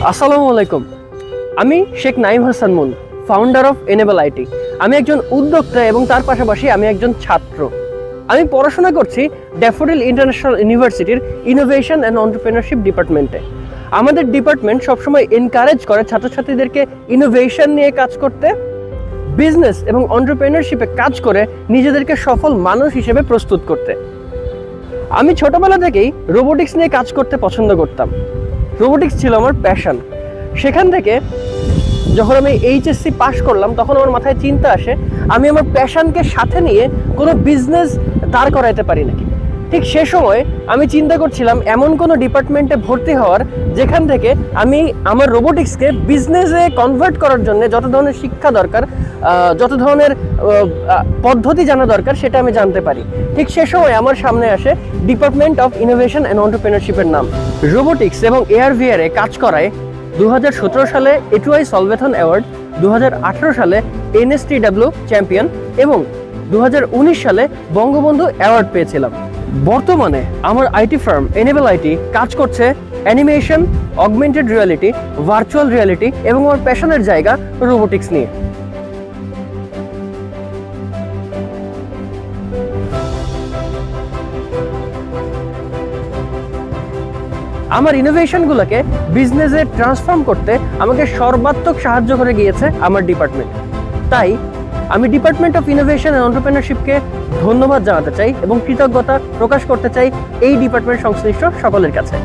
আসসালামু আলাইকুম। আমি Sheikh Naim Hasan moon, founder of enable IT. আমি একজন উদ্যোক্তা এবং তার পাশাপাশি আমি একজন ছাত্র। আমি পড়াশোনা করছি ড্যাফোডিল ইন্টারন্যাশনাল ইউনিভার্সিটির ইনোভেশন অ্যান্ড এন্টারপ্রেনারশিপ ডিপার্টমেন্টে। আমাদের ডিপার্টমেন্ট সবসময় এনকারেজ করে ছাত্রছাত্রীদেরকে ইনোভেশন নিয়ে কাজ করতে, বিজনেস এবং এন্টারপ্রেনারশিপে কাজ করে নিজেদেরকে সফল মানুষ হিসেবে প্রস্তুত করতে। আমি ছোটবেলা থেকেই রোবোটিক্স নিয়ে কাজ করতে পছন্দ করতাম। রোবোটিক্স ছিল আমার প্যাশন। সেখান থেকে যখন আমি এইচএসসি পাশ করলাম তখন আমার মাথায় চিন্তা আসে আমি আমার প্যাশনকে সাথে নিয়ে কোনো বিজনেস দাঁড় করাইতে পারি নাকি। ঠিক সে সময় আমি চিন্তা করছিলাম এমন কোনো ডিপার্টমেন্টে ভর্তি হওয়ার যেখান থেকে আমি আমার রোবোটিক্সকে বিজনেসে কনভার্ট করার জন্য যত ধরনের শিক্ষা দরকার, যত ধরনের পদ্ধতি জানা দরকার সেটা আমি জানতে পারি। ঠিক সে সময় আমার সামনে আসে ডিপার্টমেন্ট অফ ইনোভেশন অ্যান্ড এন্টারপ্রেনারশিপের নাম। রোবোটিক্স এবং AR/VR কাজ করায় 2017 সালে এটুআই সলভেথন অ্যাওয়ার্ড, 2018 সালে NSTW চ্যাম্পিয়ন এবং 2019 সালে বঙ্গবন্ধু অ্যাওয়ার্ড পেয়েছিলাম। বর্তমানে আমার আইটি ফার্ম এনেবল আইটি কাজ করছে animation, augmented reality, virtual reality এবং আমার প্যাশনের জায়গা রোবোটিক্স নিয়ে। আমার ইনোভেশনগুলোকে বিজনেসে ট্রান্সফর্ম করতে আমাকে সর্বাত্মক সাহায্য করে গিয়েছে আমার ডিপার্টমেন্ট। তাই আমি ডিপার্টমেন্ট অফ ইনোভেশন অ্যান্ড এন্টারপ্রেনারশিপকে ধন্যবাদ জানাতে চাই এবং কৃতজ্ঞতা প্রকাশ করতে চাই এই ডিপার্টমেন্ট সংশ্লিষ্ট সকলের কাছে।